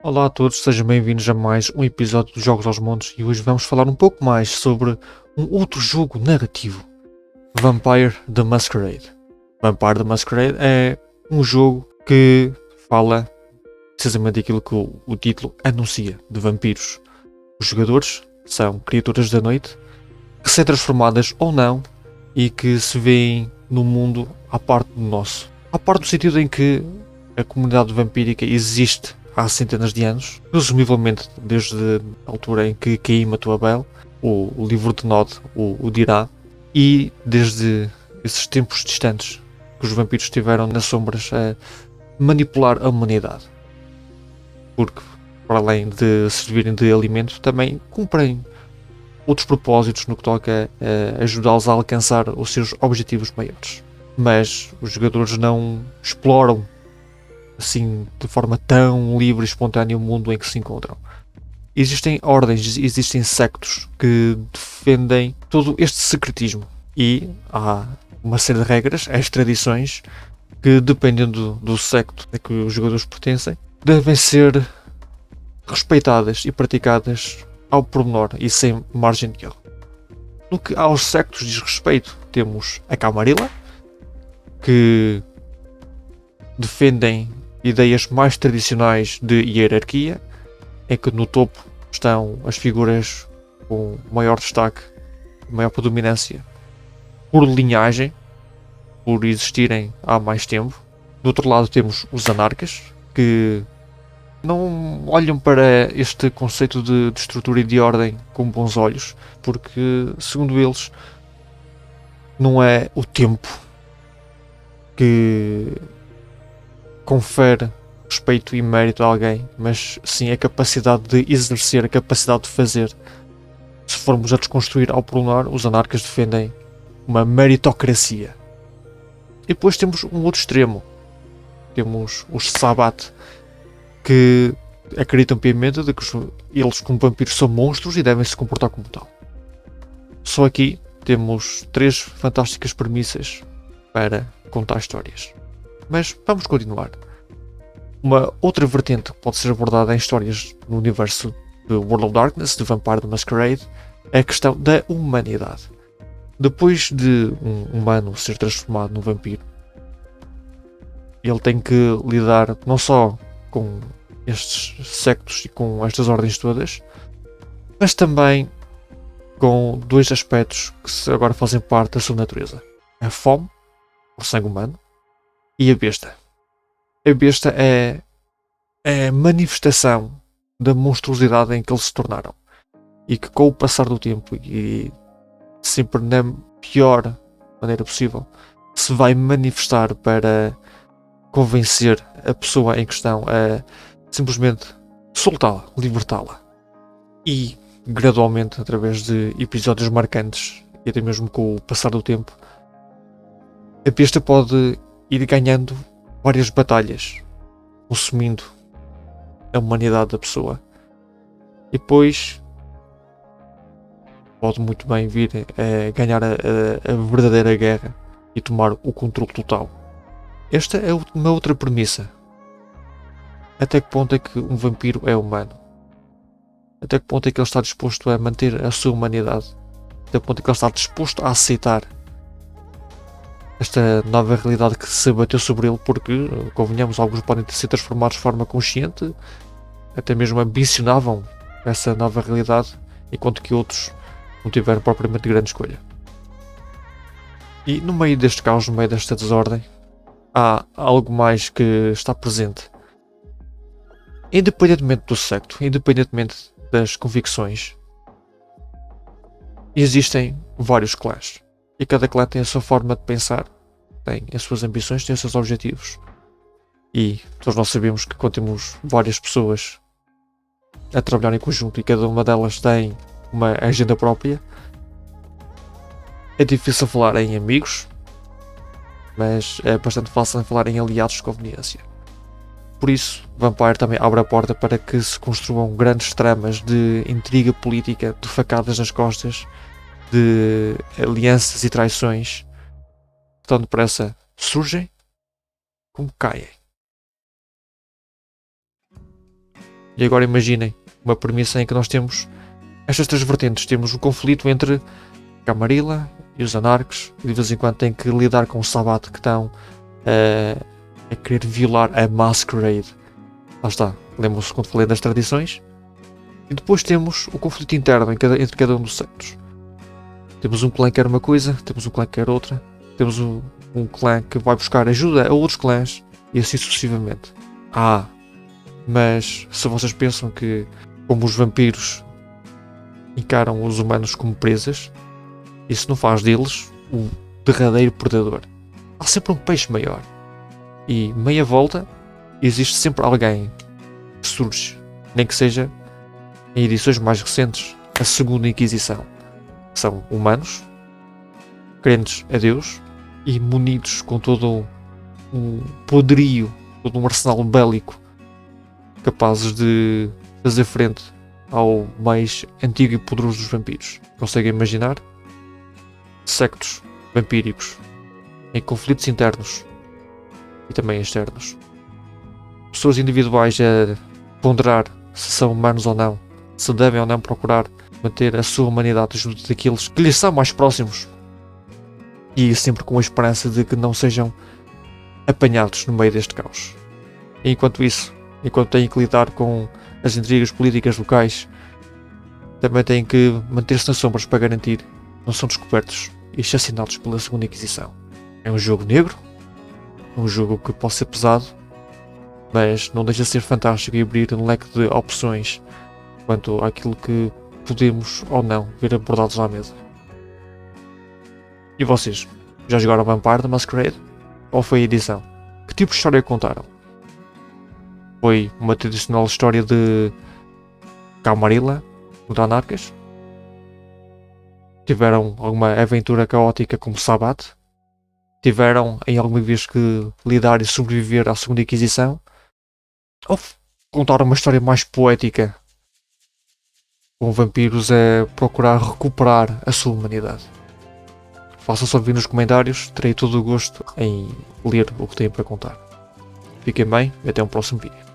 Olá a todos, sejam bem-vindos a mais um episódio dos Jogos aos Montes e hoje vamos falar um pouco mais sobre um outro jogo narrativo, Vampire the Masquerade. Vampire the Masquerade é um jogo que fala precisamente aquilo que o título anuncia, de vampiros. Os jogadores são criaturas da noite que são transformadas ou não e que se veem no mundo à parte do nosso. À parte do sentido em que a comunidade vampírica existe há centenas de anos, presumivelmente desde a altura em que Caim matou Abel, o livro de Nod o dirá, e desde esses tempos distantes que os vampiros estiveram nas sombras a manipular a humanidade. Porque, para além de servirem de alimento, também cumprem outros propósitos no que toca a ajudá-los a alcançar os seus objetivos maiores. Mas os jogadores não exploram assim de forma tão livre e espontânea o mundo em que se encontram. Existem ordens, existem sectos que defendem todo este secretismo e há uma série de regras, as tradições, que dependendo do secto a que os jogadores pertencem, devem ser respeitadas e praticadas ao pormenor e sem margem de erro. No que aos sectos diz respeito, temos a Camarilla, que defendem ideias mais tradicionais de hierarquia, em que no topo estão as figuras com maior destaque, maior predominância por linhagem, por existirem há mais tempo. Do outro lado temos os anarcas, que não olham para este conceito de estrutura e de ordem com bons olhos, porque, segundo eles, não é o tempo que confere respeito e mérito a alguém, mas sim a capacidade de exercer, a capacidade de fazer. Se formos a desconstruir ao pormenor, os anarcas defendem uma meritocracia. E depois temos um outro extremo. Temos os Sabbat, que acreditam piamente de que eles como vampiros são monstros e devem se comportar como tal. Só aqui temos 3 fantásticas premissas para contar histórias. Mas vamos continuar. Uma outra vertente que pode ser abordada em histórias no universo de World of Darkness, de Vampire the Masquerade, é a questão da humanidade. Depois de um humano ser transformado num vampiro, ele tem que lidar não só com estes sectos e com estas ordens todas, mas também com 2 aspectos que agora fazem parte da sua natureza: a fome por sangue humano e a besta. A besta é a manifestação da monstruosidade em que eles se tornaram e que, com o passar do tempo e sempre na pior maneira possível, se vai manifestar para convencer a pessoa em questão a simplesmente soltá-la, libertá-la. E gradualmente, através de episódios marcantes e até mesmo com o passar do tempo, a besta pode ir ganhando várias batalhas, consumindo a humanidade da pessoa, e depois pode muito bem vir a ganhar a verdadeira guerra e tomar o controle total. Esta é uma outra premissa. Até que ponto é que um vampiro é humano? Até que ponto é que ele está disposto a manter a sua humanidade? Até que ponto é que ele está disposto a aceitar esta nova realidade que se abateu sobre ele? Porque, convenhamos, alguns podem ter sido transformados de forma consciente, até mesmo ambicionavam essa nova realidade, enquanto que outros não tiveram propriamente grande escolha. E no meio deste caos, no meio desta desordem, há algo mais que está presente. Independentemente do secto, independentemente das convicções, existem vários clãs. E cada clã tem a sua forma de pensar, tem as suas ambições, tem os seus objetivos. E todos nós sabemos que quando temos várias pessoas a trabalhar em conjunto e cada uma delas tem uma agenda própria, é difícil falar em amigos, mas é bastante fácil falar em aliados de conveniência. Por isso, Vampire também abre a porta para que se construam grandes tramas de intriga política, de facadas nas costas, de alianças e traições que tão depressa surgem como caem. E agora imaginem uma premissa em que nós temos estas três vertentes. Temos o conflito entre Camarilla e os anarcos, e de vez em quando tem que lidar com o Sabbath, que estão a querer violar a Masquerade. Lá está, lembram-se quando falei das tradições? E depois temos o conflito interno entre cada um dos sectos. Temos um clã que quer uma coisa, temos um clã que quer outra, temos um clã que vai buscar ajuda a outros clãs, e assim sucessivamente. Mas se vocês pensam que, como os vampiros encaram os humanos como presas, isso não faz deles o derradeiro predador. Há sempre um peixe maior. E meia volta existe sempre alguém que surge, nem que seja em edições mais recentes, a Segunda Inquisição. São humanos, crentes a Deus e munidos com todo um poderio, todo um arsenal bélico, capazes de fazer frente ao mais antigo e poderoso dos vampiros. Conseguem imaginar? Sectos vampíricos em conflitos internos e também externos. Pessoas individuais a ponderar se são humanos ou não, se devem ou não procurar manter a sua humanidade junto daqueles que lhes são mais próximos, e sempre com a esperança de que não sejam apanhados no meio deste caos. E enquanto isso, enquanto têm que lidar com as intrigas políticas locais, também têm que manter-se nas sombras para garantir que não são descobertos e assassinados pela Segunda Inquisição. É um jogo negro, um jogo que pode ser pesado, mas não deixa de ser fantástico e abrir um leque de opções quanto àquilo que podemos ou não ver abordados à mesa. E vocês? Já jogaram Vampire the Masquerade? Qual foi a edição? Que tipo de história contaram? Foi uma tradicional história de Camarilla contra anarcas? Tiveram alguma aventura caótica como Sabbath? Tiveram em alguma vez que lidar e sobreviver à Segunda Inquisição? Ou contaram uma história mais poética, com vampiros a procurar recuperar a sua humanidade? Façam só vir nos comentários, terei todo o gosto em ler o que têm para contar. Fiquem bem e até um próximo vídeo.